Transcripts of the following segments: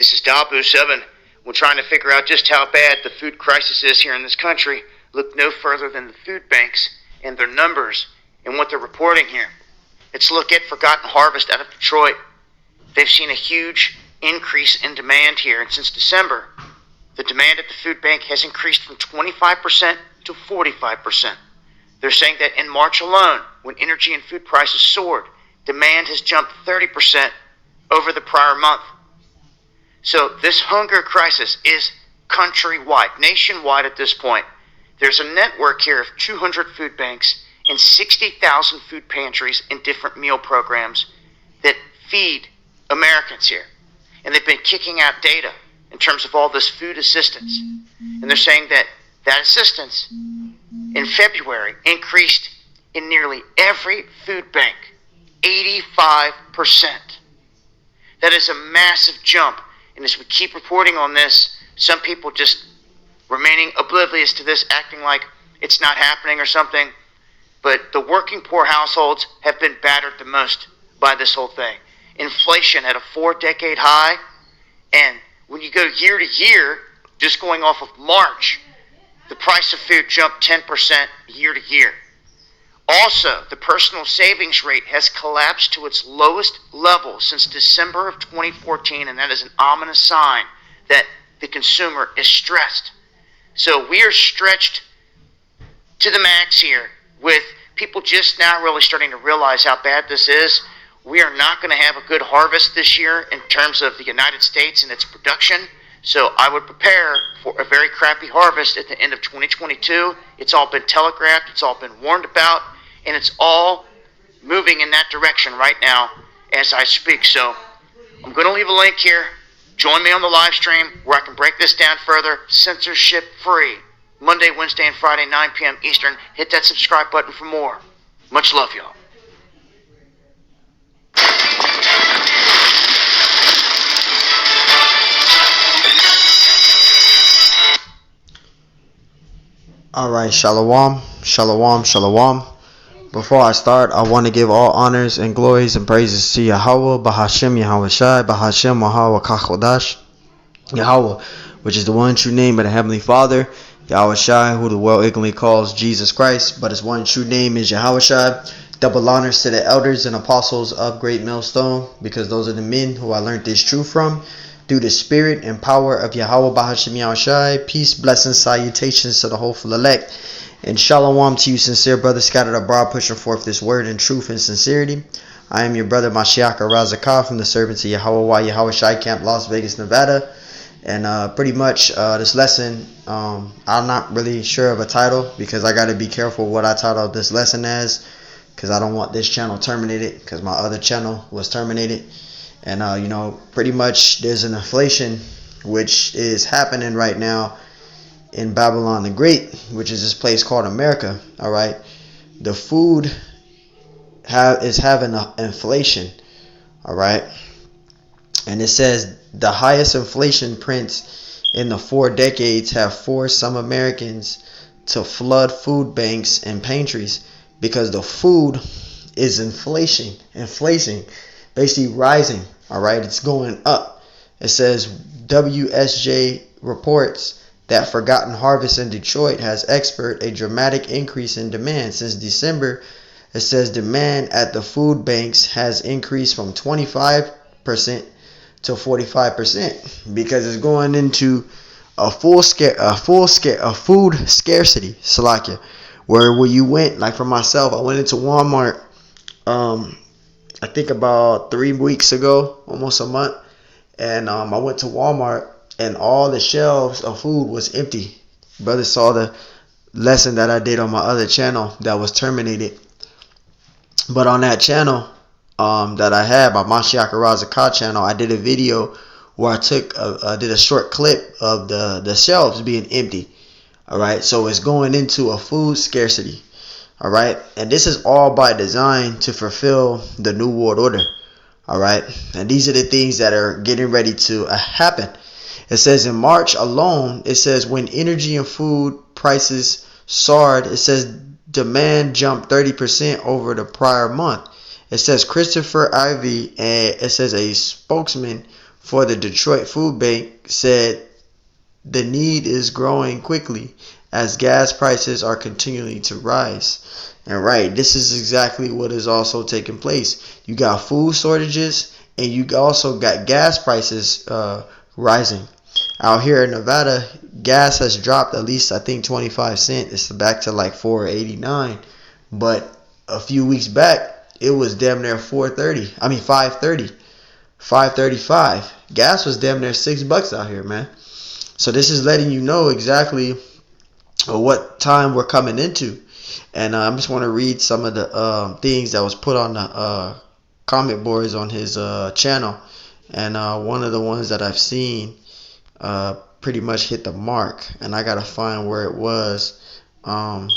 This is Dabu7. When trying to figure out just how bad the food crisis is here in this country, look no further than the food banks and their numbers and what they're reporting here. Let's look at Forgotten Harvest out of Detroit. They've seen a huge increase in demand here, and since December, the demand at the food bank has increased from 25% to 45%. They're saying that in March alone, when energy and food prices soared, demand has jumped 30% over the prior month. So this hunger crisis is countrywide, nationwide at this point. There's a network here of 200 food banks and 60,000 food pantries and different meal programs that feed Americans here. And they've been kicking out data in terms of all this food assistance. And they're saying that that assistance in February increased in nearly every food bank, 85%. That is a massive jump. And as we keep reporting on this, some people just remaining oblivious to this, acting like it's not happening or something. But the working poor households have been battered the most by this whole thing. Inflation at a 4-decade high. And when you go year to year, just going off of March, the price of food jumped 10% year to year. Also, the personal savings rate has collapsed to its lowest level since December of 2014, and that is an ominous sign that the consumer is stressed. So we are stretched to the max here, with people just now really starting to realize how bad this is. We are not going to have a good harvest this year in terms of the United States and its production. So I would prepare for a very crappy harvest at the end of 2022. It's all been telegraphed. It's all been warned about. And it's all moving in that direction right now as I speak. So I'm going to leave a link here. Join me on the live stream where I can break this down further. Censorship free. Monday, Wednesday, and Friday, 9 p.m. Eastern. Hit that subscribe button for more. Much love, y'all. Alright, shalom, shalom, shalom. Before I start, I want to give all honors and glories and praises to Yahweh, Bahashem Yahweh Shai, Bahashem Yahweh Kachodash, Yahweh, which is the one true name of the Heavenly Father, Yahweh Shai, who the world ignorantly calls Jesus Christ, but his one true name is Yahweh Shai. Double honors to the elders and apostles of Great Millstone, because those are the men who I learned this truth from. Through the spirit and power of Yahweh Bahashem Yahweh Shai, peace, blessings, salutations to the hopeful elect. And shalom to you, sincere brothers scattered abroad, pushing forth this word in truth and sincerity. I am your brother Mashiach Razakah from the servants of Yahweh Yahweh Shai Camp, Las Vegas, Nevada. And pretty much this lesson, I'm not really sure of a title, because I got to be careful what I title this lesson as, because I don't want this channel terminated, because my other channel was terminated. And pretty much there's an inflation which is happening right now in Babylon the Great, which is this place called America. All right, the food is having an inflation. All right, and it says the highest inflation prints in the 4 decades have forced some Americans to flood food banks and pantries, because the food is inflation, basically rising. All right, it's going up. It says WSJ reports that Forgotten Harvest in Detroit has experienced a dramatic increase in demand since December. It says demand at the food banks has increased from 25% to 45%, because it's going into a food scarcity, Salakia, where you went, like for myself, I went into Walmart I think about 3 weeks ago, almost a month, and I went to Walmart and all the shelves of food was empty. Brothers saw the lesson that I did on my other channel that was terminated, but on that channel that I had, my Mashiach Razakah channel, I did a video where I did a short clip of the shelves being empty. All right, so it's going into a food scarcity. All right, and this is all by design to fulfill the New World Order. All right, and these are the things that are getting ready to happen. It says in March alone, it says when energy and food prices soared, it says demand jumped 30% over the prior month. It says Christopher Ivy, and it says a spokesman for the Detroit Food Bank said the need is growing quickly as gas prices are continuing to rise. And right, this is exactly what is also taking place. You got food shortages and you also got gas prices rising. Out here in Nevada, gas has dropped at least I think 25 cents. It's back to like 4.89. But a few weeks back, it was damn near 4.30. I mean 5.30. 5.35. Gas was damn near $6 out here, man. So this is letting you know exactly what time we're coming into. And I just want to read some of the things that was put on the comment boards on his channel. And one of the ones that I've seen pretty much hit the mark. And I got to find where it was. It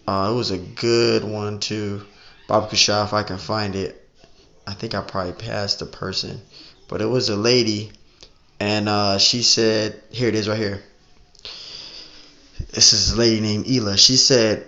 was a good one too. Bob Kushah, if I can find it. I think I probably passed the person. But it was a lady. And she said, here it is right here. This is a lady named Ela. She said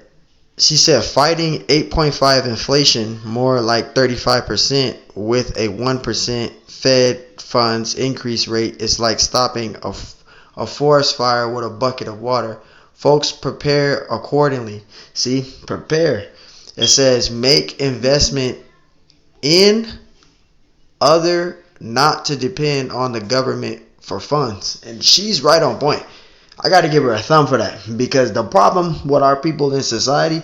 fighting 8.5 inflation, more like 35%, with a 1% Fed funds increase rate is like stopping a forest fire with a bucket of water. Folks, prepare accordingly. See, prepare. It says make investment in other, not to depend on the government for funds. And she's right on point. I got to give her a thumb for that, because the problem with our people in society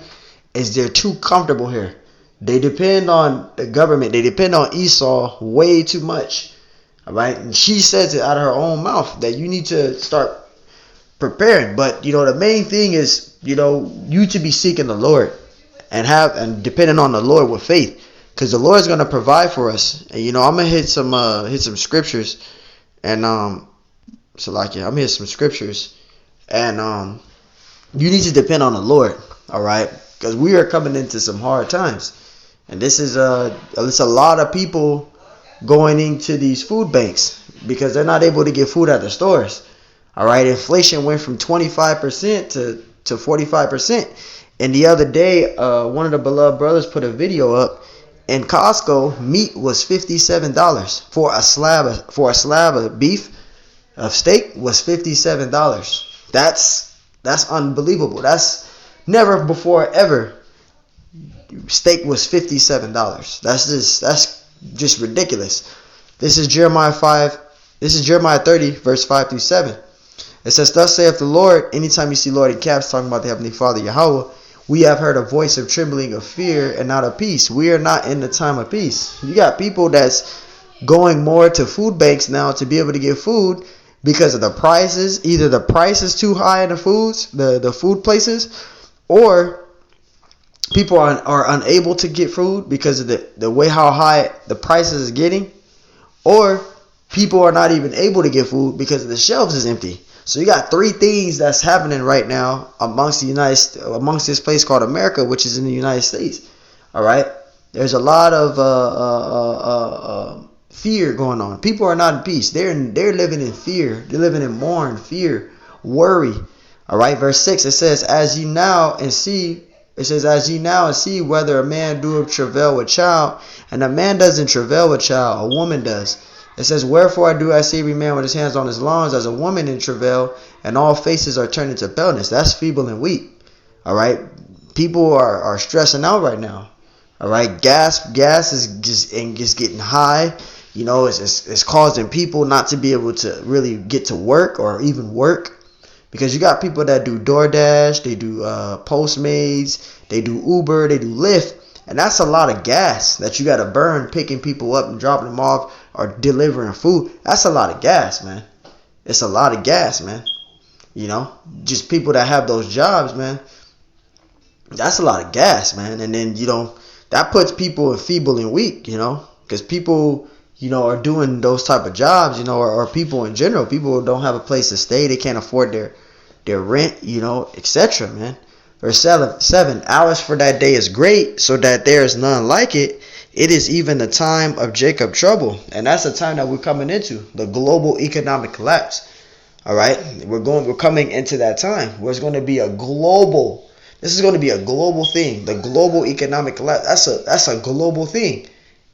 is they're too comfortable here. They depend on the government. They depend on Esau way too much. All right. And she says it out of her own mouth that you need to start preparing. But, the main thing is, you to be seeking the Lord and depending on the Lord with faith, because the Lord is going to provide for us. And, I'm going to hit some scriptures and, I'm going to hit some scriptures and, you need to depend on the Lord. All right. Because we are coming into some hard times. And this is it's a lot of people going into these food banks because they're not able to get food at the stores. All right, inflation went from 25% to 45%. And the other day, one of the beloved brothers put a video up. In Costco, meat was $57 for a slab of beef, of steak was $57. That's unbelievable. That's never before ever. Steak was $57. That's just ridiculous. This is Jeremiah 5. This is Jeremiah 30, verse 5 through 7. It says, "Thus saith the Lord." Anytime you see Lord in caps talking about the Heavenly Father Yahweh, "We have heard a voice of trembling, of fear, and not of peace." We are not in the time of peace. You got people that's going more to food banks now to be able to get food because of the prices. Either the price is too high in the foods, the food places, or people are unable to get food because of the way how high the prices is getting, or people are not even able to get food because the shelves is empty. So you got three things that's happening right now amongst this place called America, which is in the United States. All right, there's a lot of fear going on. People are not in peace. They're living in fear. They're living in mourn, fear, worry. All right, verse 6, it says, "As ye now and see." It says, "As ye now and see whether a man doeth travail with child, and a man doesn't travail with child, a woman does." It says, "Wherefore do I see every man with his hands on his loins as a woman in travail, and all faces are turned into paleness." That's feeble and weak. All right, people are stressing out right now. All right, gas is just getting high. It's causing people not to be able to really get to work or even work. Because you got people that do DoorDash, they do Postmates, they do Uber, they do Lyft. And that's a lot of gas that you got to burn picking people up and dropping them off or delivering food. That's a lot of gas, man. It's a lot of gas, man. Just people that have those jobs, man. That's a lot of gas, man. And then, that puts people in feeble and weak, because people, are doing those type of jobs, or people in general. People don't have a place to stay. They can't afford their rent, etc., man. Verse 7, "Hours for that day is great, so that there is none like it. It is even the time of Jacob trouble." And that's the time that we're coming into, the global economic collapse. All right, we're coming into that time where it's going to be this is going to be a global thing. The global economic collapse. That's a global thing.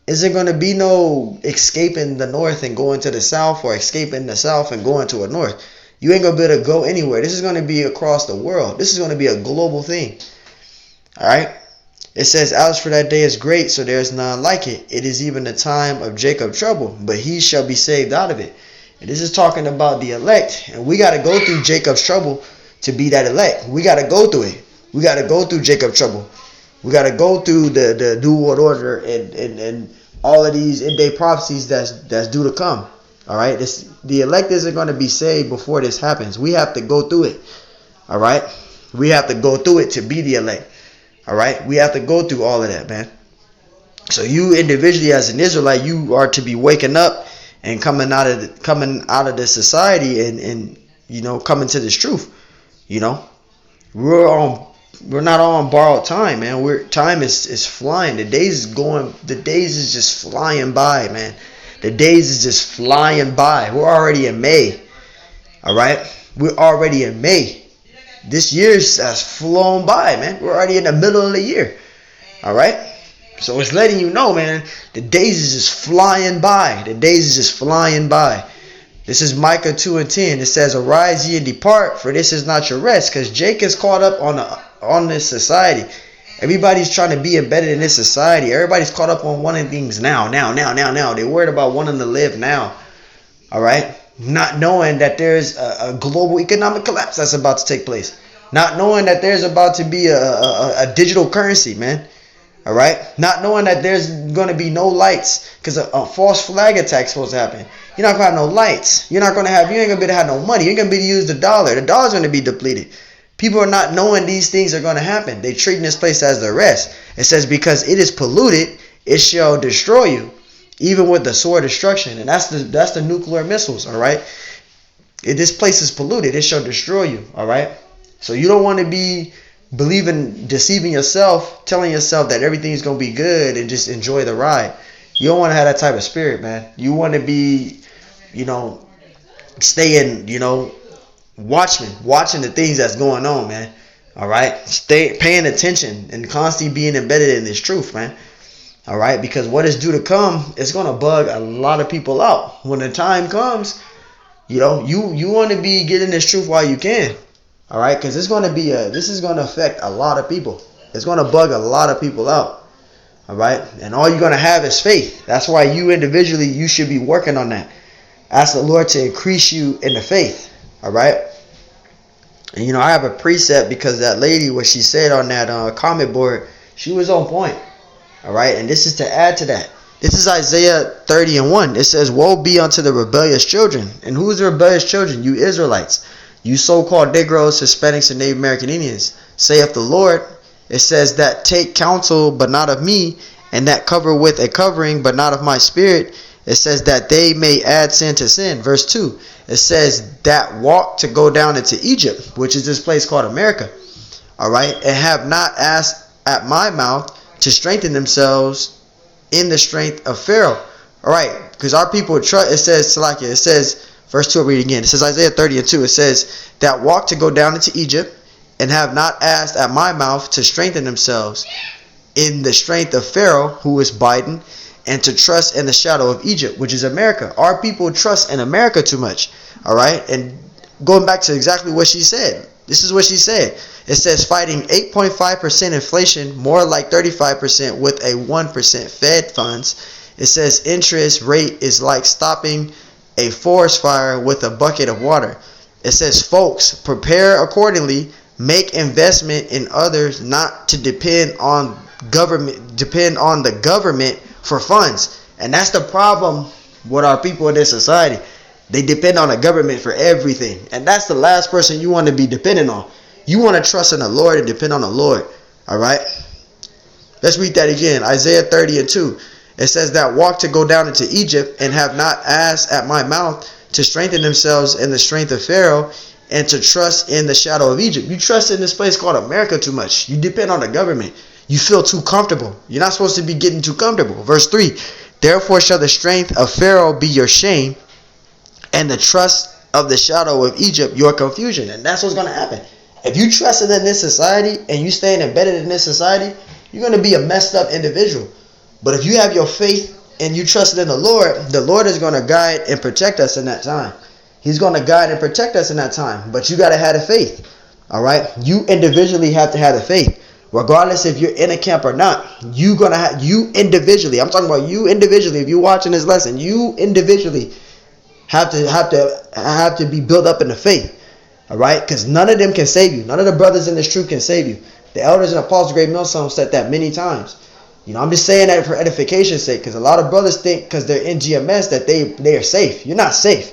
Isn't going to be no escaping the north and going to the south, or escaping the south and going to the north. You ain't going to be able to go anywhere. This is going to be across the world. This is going to be a global thing. All right. It says, as for that day is great, so there is none like it. It is even the time of Jacob's trouble, but he shall be saved out of it. And this is talking about the elect. And we got to go through Jacob's trouble to be that elect. We got to go through it. We got to go through Jacob's trouble. We got to go through the New World Order and all of these in-day prophecies that's due to come. All right. The elect isn't going to be saved before this happens. We have to go through it. All right. We have to go through it to be the elect. All right. We have to go through all of that, man. So you individually as an Israelite, you are to be waking up and coming out of this society and you know, coming to this truth. You know, we're not on borrowed time, man. Time is flying. The days is just flying by, man. The days is just flying by. We're already in May. All right, we're already in May. This year has flown by, man. We're already in the middle of the year. All right. So it's letting you know, man, the days is just flying by. The days is just flying by. This is Micah 2:10. It says, arise ye and depart, for this is not your rest. Because Jake is caught up on this society. Everybody's trying to be embedded in this society. Everybody's caught up on wanting things now. They're worried about wanting to live now. All right? Not knowing that there's a global economic collapse that's about to take place. Not knowing that there's about to be a digital currency, man. All right, not knowing that there's going to be no lights because a false flag attack is supposed to happen. You're not going to have no lights. You ain't going to be able to have no money. You ain't going to be able to use the dollar. The dollar's going to be depleted. People are not knowing these things are going to happen. They're treating this place as the rest. It says, because it is polluted, it shall destroy you, even with the sword of destruction. And that's the nuclear missiles. All right, if this place is polluted, it shall destroy you. All right, so you don't want to be deceiving yourself, telling yourself that everything is going to be good and just enjoy the ride. You don't want to have that type of spirit, man. You want to be, you know, staying, you know, watching the things that's going on, man. All right, stay paying attention and constantly being embedded in this truth, man. All right, because what is due to come is going to bug a lot of people out. When the time comes, you know, you want to be getting this truth while you can. All right, because this is going to affect a lot of people. It's going to bug a lot of people out. All right, and all you're going to have is faith. That's why you individually, you should be working on that. Ask the Lord to increase you in the faith. All right, and you know, I have a precept because that lady, what she said on that comment board, she was on point. All right, and this is to add to that. This is Isaiah 30:1. It says, woe be unto the rebellious children. And who is the rebellious children? You Israelites. You so-called Negroes, Hispanics, and Native American Indians, saith the Lord. It says that take counsel, but not of me, and that cover with a covering, but not of my spirit. It says that they may add sin to sin. Verse 2. It says that walk to go down into Egypt, which is this place called America. All right, and have not asked at my mouth to strengthen themselves in the strength of Pharaoh. All right, because our people trust. It says, Salakia, it says, verse 2, I'll read it again. It says Isaiah 30:2. It says, that walk to go down into Egypt and have not asked at my mouth to strengthen themselves in the strength of Pharaoh, who is Biden, and to trust in the shadow of Egypt, which is America. Our people trust in America too much. All right. And going back to exactly what she said. This is what she said. It says fighting 8.5% inflation, more like 35% with a 1% Fed funds. It says interest rate is like stopping a forest fire with a bucket of water. It says, folks, prepare accordingly, make investment in others, not to depend on the government for funds. And that's the problem with our people in this society. They depend on the government for everything. And that's the last person you want to be dependent on. You want to trust in the Lord and depend on the Lord. All right. Let's read that again. Isaiah 30:2. It says that walk to go down into Egypt and have not asked at my mouth to strengthen themselves in the strength of Pharaoh and to trust in the shadow of Egypt. You trust in this place called America too much. You depend on the government. You feel too comfortable. You're not supposed to be getting too comfortable. Verse 3. Therefore shall the strength of Pharaoh be your shame, and the trust of the shadow of Egypt your confusion. And that's what's going to happen. If you trust in this society and you staying embedded in this society, you're going to be a messed up individual. But if you have your faith and you trusted in the Lord is going to guide and protect us in that time. He's going to guide and protect us in that time. But you got to have the faith. All right? You individually have to have the faith. Regardless if you're in a camp or not, you individually, I'm talking about you individually. If you're watching this lesson, you individually have to be built up in the faith. All right? Because none of them can save you. None of the brothers in this truth can save you. The elders and apostles, great millstone, said that many times. You know, I'm just saying that for edification's sake, because a lot of brothers think because they're in GMS that they are safe. You're not safe.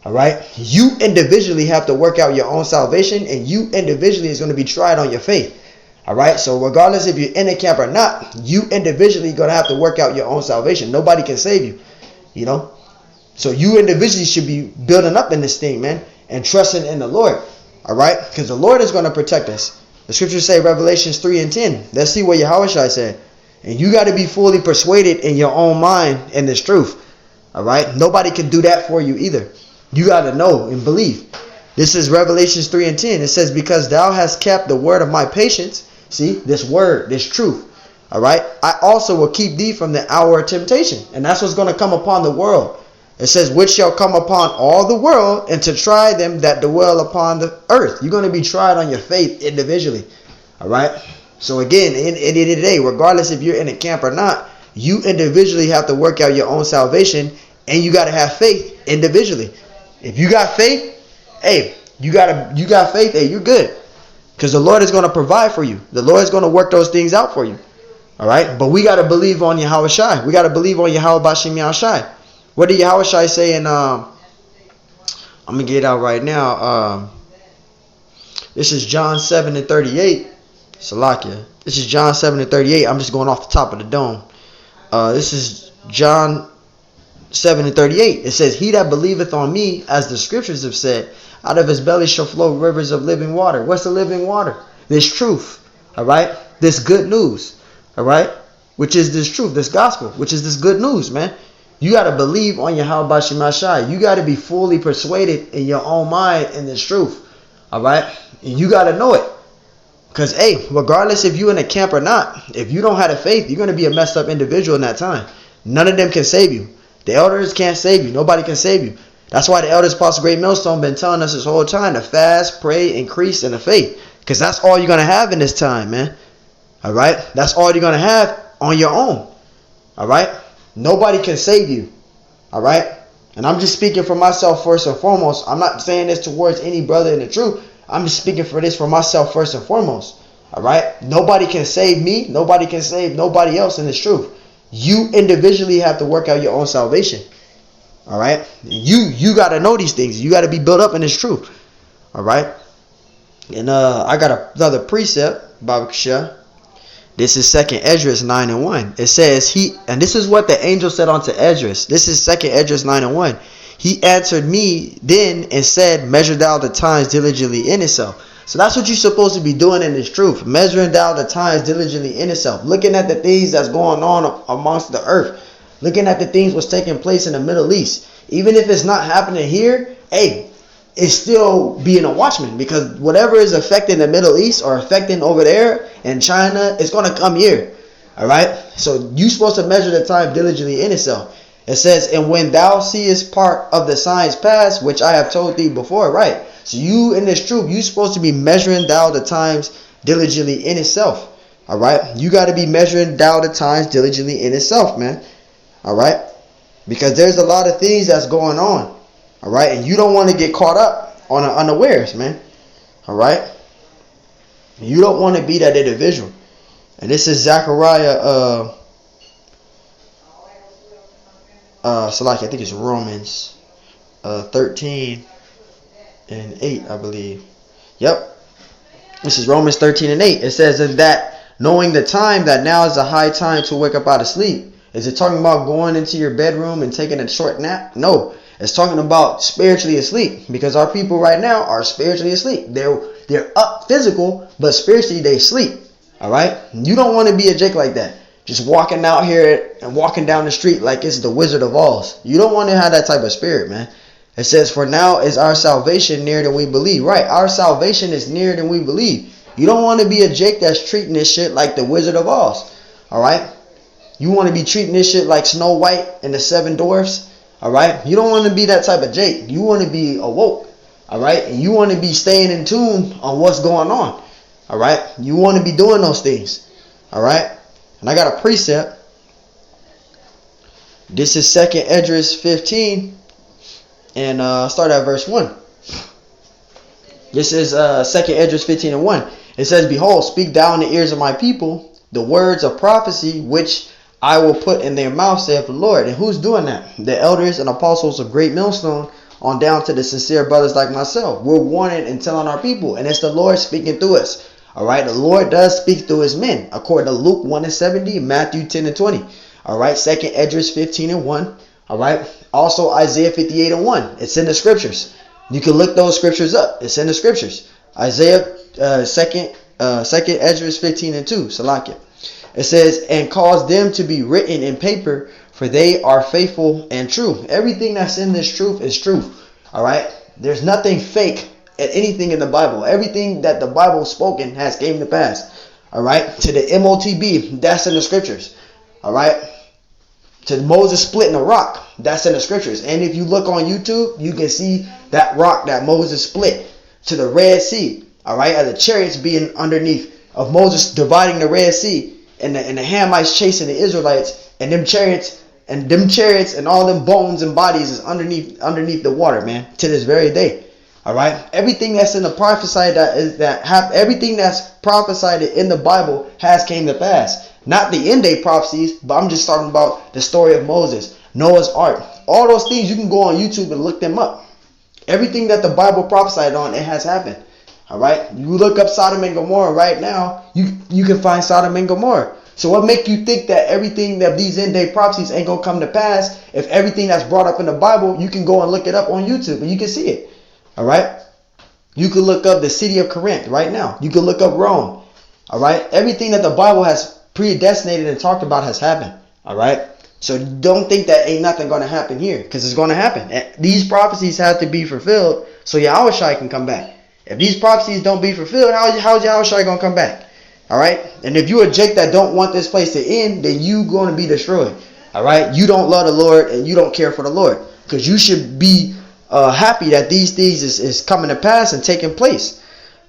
All right? You individually have to work out your own salvation, and you individually is going to be tried on your faith. All right? So regardless if you're in a camp or not, you individually going to have to work out your own salvation. Nobody can save you. You know? So you individually should be building up in this thing, man, and trusting in the Lord. All right? Because the Lord is going to protect us. The scriptures say, Revelations 3:10. Let's see what Yahushua said. And you got to be fully persuaded in your own mind in this truth. All right? Nobody can do that for you either. You got to know and believe. This is Revelations 3:10. It says, because thou hast kept the word of my patience. See, this word, this truth. All right? I also will keep thee from the hour of temptation. And that's what's going to come upon the world. It says, which shall come upon all the world, and to try them that dwell upon the earth. You're going to be tried on your faith individually. All right? So again, in the end of the day, regardless if you're in a camp or not, you individually have to work out your own salvation, and you got to have faith individually. If you got faith, hey, you got faith, hey, you're good. Because the Lord is going to provide for you. The Lord is going to work those things out for you. All right? But we got to believe on Yahushua. We got to believe on Yahweh Bashem Yahushua. What did Yahushua say in, I'm going to get it out right now. This is John 7:38. Salakia. This is John 7:38. I'm just going off the top of the dome. This is John 7:38. It says, he that believeth on me, as the scriptures have said, out of his belly shall flow rivers of living water. What's the living water? This truth. All right? This good news. All right? Which is this truth, this gospel, which is this good news, man. You got to believe on Yahweh Bashem Yahushua. You got to be fully persuaded in your own mind in this truth. All right? And you got to know it. Because, hey, regardless if you're in a camp or not, if you don't have the faith, you're going to be a messed up individual in that time. None of them can save you. The elders can't save you. Nobody can save you. That's why the elders, Apostle Great Millstone, been telling us this whole time to fast, pray, increase in the faith. Because that's all you're going to have in this time, man. All right? That's all you're going to have on your own. All right? Nobody can save you. All right? And I'm just speaking for myself first and foremost. I'm not saying this towards any brother in the truth. I'm just speaking for this for myself first and foremost. All right? Nobody can save me. Nobody can save nobody else in this truth. You individually have to work out your own salvation. All right? You got to know these things. You got to be built up in this truth. All right? And I got another precept, Baba Kashia. This is 2nd Esdras 9:1. It says, and this is what the angel said unto Esdras. This is 2nd Esdras 9:1. He answered me then and said, measure thou the times diligently in itself. So that's what you're supposed to be doing in this truth. Measuring thou the times diligently in itself. Looking at the things that's going on amongst the earth. Looking at the things what's taking place in the Middle East. Even if it's not happening here, hey, it's still being a watchman. Because whatever is affecting the Middle East or affecting over there in China, it's going to come here. All right? So you're supposed to measure the time diligently in itself. It says, and when thou seest part of the signs past, which I have told thee before, right? So you in this truth, you're supposed to be measuring thou the times diligently in itself. All right? You got to be measuring thou the times diligently in itself, man. All right? Because there's a lot of things that's going on. All right? And you don't want to get caught up on unawares, man. All right? You don't want to be that individual. And this is Zechariah, I think it's Romans 13 and 8, I believe. Yep. This is Romans 13 and 8. It says, in that knowing the time, that now is a high time to wake up out of sleep. Is it talking about going into your bedroom and taking a short nap? No. It's talking about spiritually asleep. Because our people right now are spiritually asleep. They're up physical, but spiritually they sleep. Alright? You don't want to be a Jake like that. Just walking out here and walking down the street like it's the Wizard of Oz. You don't want to have that type of spirit, man. It says, for now is our salvation nearer than we believe. Right, our salvation is nearer than we believe. You don't want to be a Jake that's treating this shit like the Wizard of Oz. Alright? You want to be treating this shit like Snow White and the Seven Dwarfs. All right. You don't want to be that type of Jake. You want to be awoke. All right. And you want to be staying in tune on what's going on. All right. You want to be doing those things. All right. And I got a precept. This is 2nd Esdras 15. And start at verse 1. This is 2nd Esdras 15 and 1. It says, Behold, speak thou in the ears of my people the words of prophecy which I will put in their mouth, saith the Lord. And who's doing that? The elders and apostles of Great Millstone on down to the sincere brothers like myself. We're warning and telling our people. And it's the Lord speaking through us. All right. The Lord does speak through his men. According to Luke 1 and 70, Matthew 10 and 20. All right. 2nd Esdras 15 and 1. All right. Also Isaiah 58 and 1. It's in the scriptures. You can look those scriptures up. It's in the scriptures. Isaiah 2nd Esdras 15 and 2. Salakia. It says, and cause them to be written in paper, for they are faithful and true. Everything that's in this truth is truth. All right. There's nothing fake at anything in the Bible. Everything that the Bible spoken has came to pass. All right. To the MOTB, that's in the scriptures. All right. To Moses splitting a rock, that's in the scriptures. And if you look on YouTube, you can see that rock that Moses split. To the Red Sea. All right. And the chariots being underneath of Moses dividing the Red Sea. And the Hamites chasing the Israelites, and them chariots and all them bones and bodies is underneath the water, man, to this very day. All right, everything that's in the prophesied everything that's prophesied in the Bible has came to pass. Not the end day prophecies, but I'm just talking about the story of Moses, Noah's Ark, all those things. You can go on YouTube and look them up. Everything that the Bible prophesied on, it has happened. All right, you look up Sodom and Gomorrah right now, you can find Sodom and Gomorrah. So what make you think that everything that these end day prophecies ain't gonna come to pass? If everything that's brought up in the Bible, you can go and look it up on YouTube and you can see it. All right, you can look up the city of Corinth right now. You can look up Rome. All right, everything that the Bible has predestinated and talked about has happened. All right, so don't think that ain't nothing gonna happen here, because it's gonna happen. These prophecies have to be fulfilled so Yahushua can come back. If these prophecies don't be fulfilled, how's Yahushua going to come back? All right? And if you're a Jake that don't want this place to end, then you going to be destroyed. All right? You don't love the Lord and you don't care for the Lord. Because you should be happy that these things is coming to pass and taking place.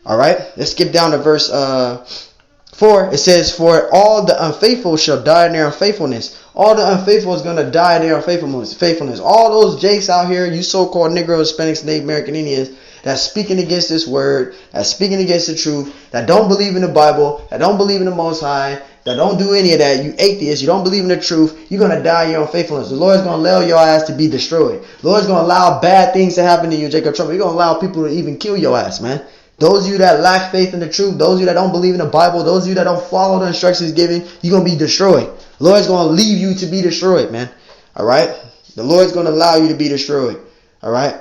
All right? Let's skip down to verse 4. It says, for all the unfaithful shall die in their unfaithfulness. All the unfaithful is going to die in their unfaithfulness. All those Jakes out here, you so-called Negroes, Hispanics, Native American Indians, that's speaking against this word, that's speaking against the truth, that don't believe in the Bible, that don't believe in the Most High, that don't do any of that, you atheists, you don't believe in the truth, you're going to die in your unfaithfulness. The Lord's going to allow your ass to be destroyed. The Lord's going to allow bad things to happen to you, Jacob Trump. He's going to allow people to even kill your ass, man. Those of you that lack faith in the truth, those of you that don't believe in the Bible, those of you that don't follow the instructions given, you're going to be destroyed. The Lord's going to leave you to be destroyed, man. All right? The Lord's going to allow you to be destroyed. All right?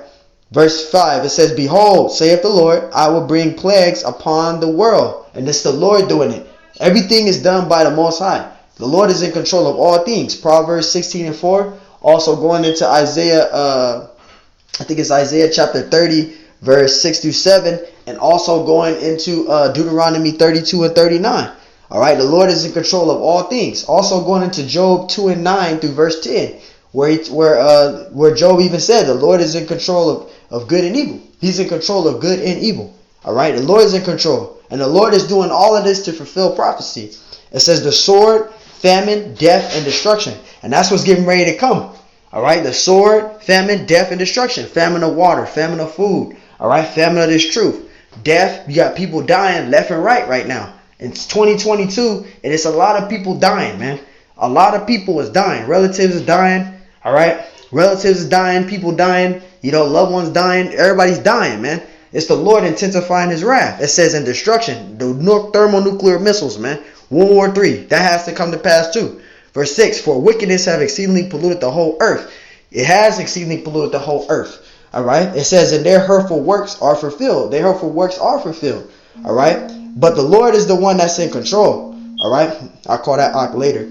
Verse 5, it says, behold, saith the Lord, I will bring plagues upon the world. And it's the Lord doing it. Everything is done by the Most High. The Lord is in control of all things. Proverbs 16 and 4. Also going into Isaiah, I think it's Isaiah chapter 30, verse 6 through 7. And also going into Deuteronomy 32 and 39. All right, the Lord is in control of all things. Also going into Job 2 and 9 through verse 10. Where Job even said the Lord is in control of good and evil. He's in control of good and evil. All right. The Lord is in control. And the Lord is doing all of this to fulfill prophecy. It says the sword, famine, death, and destruction. And that's what's getting ready to come. All right. The sword, famine, death, and destruction. Famine of water, famine of food. All right. Famine of this truth. Death. You got people dying left and right now. It's 2022 and it's a lot of people dying, man. A lot of people is dying. Relatives is dying. All right, relatives is dying, people dying, loved ones dying, everybody's dying, man. It's the Lord intensifying his wrath. It says in destruction, the thermonuclear missiles, man. World War III, that has to come to pass too. Verse 6, for wickedness have exceedingly polluted the whole earth. It has exceedingly polluted the whole earth. All right, it says, and their hurtful works are fulfilled. Their hurtful works are fulfilled. All right, but the Lord is the one that's in control. All right, I'll call that Ak later.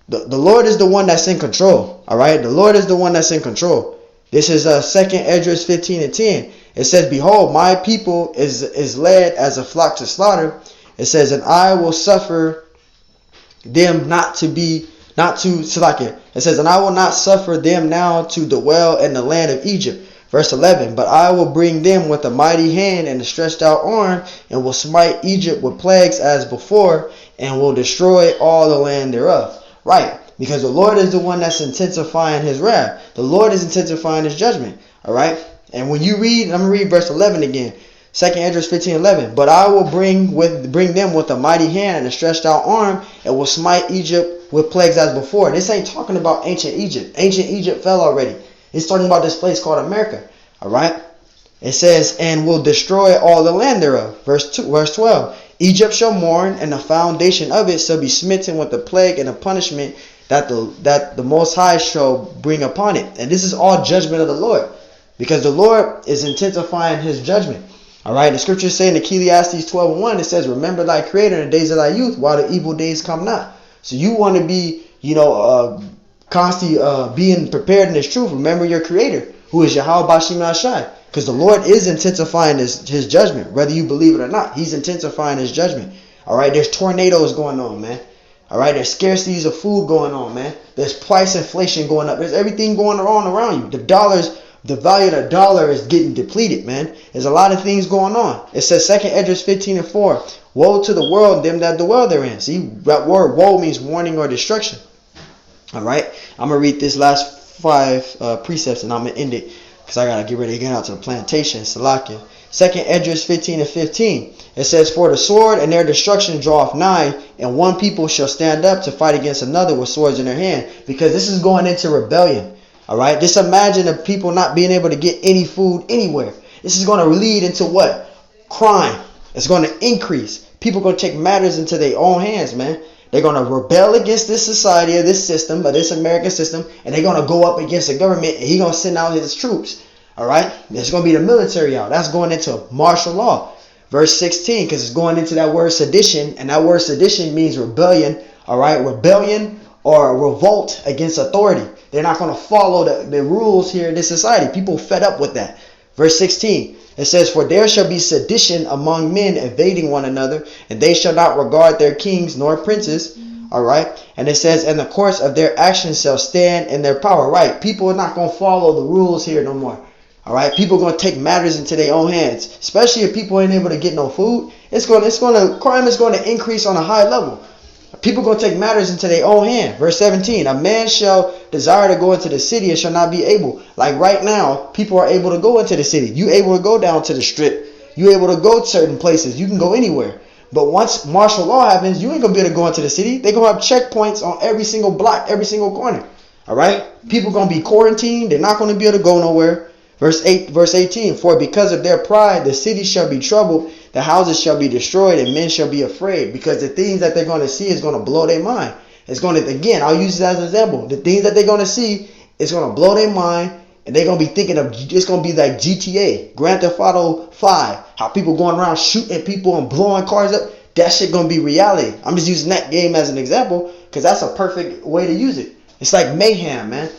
The Lord is the one that's in control. All right. The Lord is the one that's in control. This is 2nd Esdras 15 and 10. It says, behold, my people is led as a flock to slaughter. It says, and I will suffer them not to Salakia. It says, and I will not suffer them now to dwell in the land of Egypt. Verse 11, but I will bring them with a mighty hand and a stretched out arm, and will smite Egypt with plagues as before, and will destroy all the land thereof. Right, because the Lord is the one that's intensifying his wrath. The Lord is intensifying his judgment. All right, and when you read, I'm going to read verse 11 again. 2nd Esdras 15:11. But I will bring them with a mighty hand and a stretched out arm, and will smite Egypt with plagues as before. This ain't talking about ancient Egypt. Ancient Egypt fell already. It's talking about this place called America. All right. It says, and will destroy all the land thereof. Verse 12. Egypt shall mourn, and the foundation of it shall be smitten with the plague and the punishment that the Most High shall bring upon it. And this is all judgment of the Lord, because the Lord is intensifying his judgment. All right. The scriptures say in Ecclesiastes 12:1, it says, remember thy creator in the days of thy youth, while the evil days come not. So you want to be, constantly being prepared in this truth. Remember your creator, who is Yahweh Bashim Ashai, because the Lord is intensifying his judgment, whether you believe it or not. He's intensifying his judgment. All right, there's tornadoes going on, man. All right, there's scarcities of food going on, man. There's price inflation going up. There's everything going on around you. The value of the dollar is getting depleted, man. There's a lot of things going on. It says 2nd Esdras 15:4, woe to the world, them that dwell therein. See, that word woe means warning or destruction. All right, I'm going to read this last 5 precepts, and I'm going to end it because I got to get ready to get out to the plantation. Salakia. 2nd Esdras 15:15. It says, for the sword and their destruction draweth nigh, and one people shall stand up to fight against another with swords in their hand. Because this is going into rebellion. All right, just imagine the people not being able to get any food anywhere. This is going to lead into what? Crime. It's going to increase. People are going to take matters into their own hands, man. They're going to rebel against this society, or this system, or this American system, and they're going to go up against the government, and he's going to send out his troops. All right? There's going to be the military out. That's going into martial law. Verse 16, because it's going into that word sedition, and that word sedition means rebellion. All right? Rebellion or revolt against authority. They're not going to follow the rules here in this society. People fed up with that. Verse 16, it says, for there shall be sedition among men invading one another, and they shall not regard their kings nor princes. All right. And it says, and the course of their actions shall stand in their power. Right. People are not going to follow the rules here no more. All right. People are going to take matters into their own hands, especially if people ain't able to get no food. Crime is going to increase on a high level. People going to take matters into their own hand. Verse 17, a man shall desire to go into the city and shall not be able. Like right now, people are able to go into the city. You able to go down to the strip. You able to go to certain places. You can go anywhere. But once martial law happens, you ain't going to be able to go into the city. They're going to have checkpoints on every single block, every single corner. All right? People going to be quarantined. They're not going to be able to go nowhere. Verse 18, for because of their pride, the city shall be troubled, the houses shall be destroyed, and men shall be afraid. Because the things that they're going to see is going to blow their mind. It's going to, again, I'll use this as an example. The things that they're going to see is going to blow their mind, and they're going to be thinking of, it's going to be like GTA, Grand Theft Auto 5, how people going around shooting people and blowing cars up. That shit going to be reality. I'm just using that game as an example because that's a perfect way to use it. It's like mayhem, man.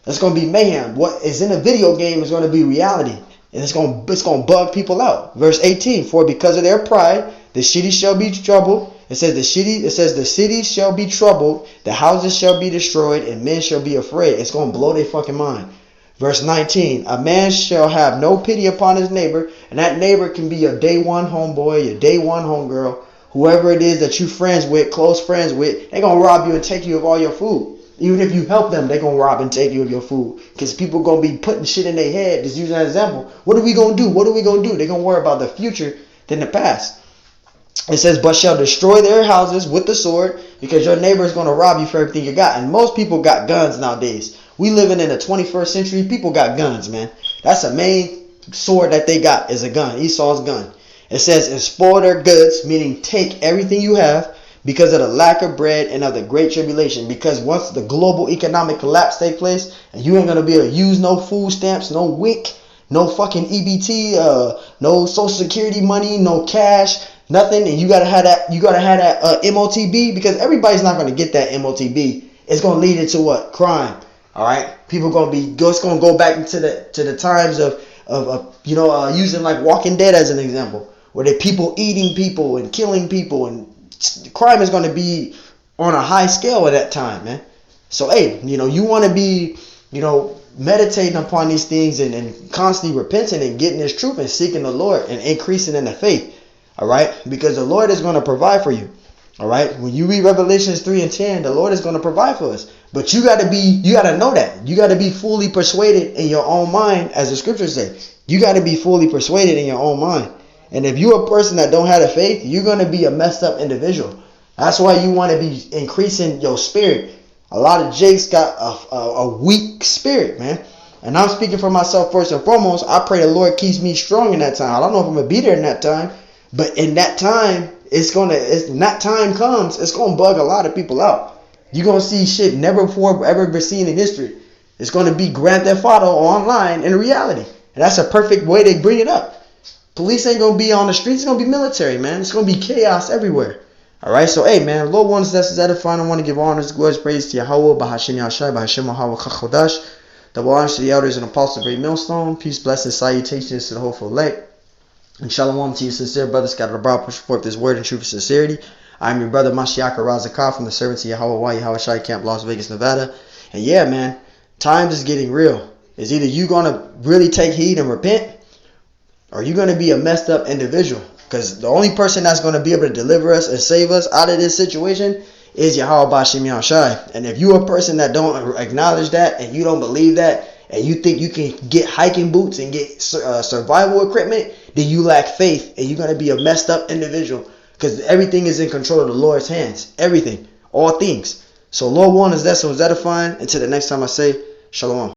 It's going to be mayhem. What is in a video game is going to be reality. And it's going to bug people out. Verse 18, for because of their pride, the city shall be troubled. It says the city shall be troubled, the houses shall be destroyed, and men shall be afraid. It's going to blow their fucking mind. Verse 19, a man shall have no pity upon his neighbor, and that neighbor can be your day one homeboy, your day one homegirl, whoever it is that you friends with, close friends with. They're going to rob you and take you of all your food. Even if you help them, they're going to rob and take you of your food. Because people going to be putting shit in their head. Just use that example. What are we going to do? What are we going to do? They're going to worry about the future than the past. It says, but shall destroy their houses with the sword, because your neighbor is going to rob you for everything you got. And most people got guns nowadays. We living in the 21st century. People got guns, man. That's the main sword that they got is a gun. Esau's gun. It says, and spoil their goods, meaning take everything you have, because of the lack of bread and of the great tribulation. Because once the global economic collapse take place, and you ain't going to be able to use no food stamps, no WIC, no fucking EBT, no social security money, no cash, nothing, and you gotta have that MOTB, because everybody's not going to get that MOTB. It's going to lead into what? Crime. All right, people going to be, it's going to go back into the times of using like Walking Dead as an example, where they people eating people and killing people, and crime is going to be on a high scale at that time, man. So, hey, you want to be, meditating upon these things and constantly repenting and getting this truth and seeking the Lord and increasing in the faith. All right? Because the Lord is going to provide for you. All right? When you read Revelations 3 and 10, the Lord is going to provide for us. But you got to know that. You got to be fully persuaded in your own mind, as the scriptures say. You got to be fully persuaded in your own mind. And if you're a person that don't have the faith, you're going to be a messed up individual. That's why you want to be increasing your spirit. A lot of Jakes got a weak spirit, man. And I'm speaking for myself first and foremost. I pray the Lord keeps me strong in that time. I don't know if I'm going to be there in that time. But in that time, when that time comes, it's going to bug a lot of people out. You're going to see shit never before ever seen in history. It's going to be Grand Theft Auto online in reality. And that's a perfect way to bring it up. Police ain't going to be on the streets. It's going to be military, man. It's going to be chaos everywhere. All right, so hey, man, Lord wants us to edify. I want to give honors, glory, praise to Yahweh, Bahashim Yahshai, Bahashim Yahweh Kachodash. Double honors to the elders and apostles of Great Millstone. Peace, blessings, salutations to the hopeful elect. And shalom to you, sincere brothers, scattered abroad, push forth this word in truth and sincerity. I am your brother, Mashiach Razakah, from the servants of Yahweh, Yahweh Shai Camp, Las Vegas, Nevada. And yeah, man, times is getting real. It's either you going to really take heed and repent, or you're going to be a messed up individual. Because the only person that's going to be able to deliver us and save us out of this situation is Yahweh Bashim Yahushai. And if you're a person that don't acknowledge that and you don't believe that and you think you can get hiking boots and get survival equipment, then you lack faith and you're going to be a messed up individual. Because everything is in control of the Lord's hands. Everything. All things. So Lord wants us that, so is edifying. Until the next time I say, Shalom.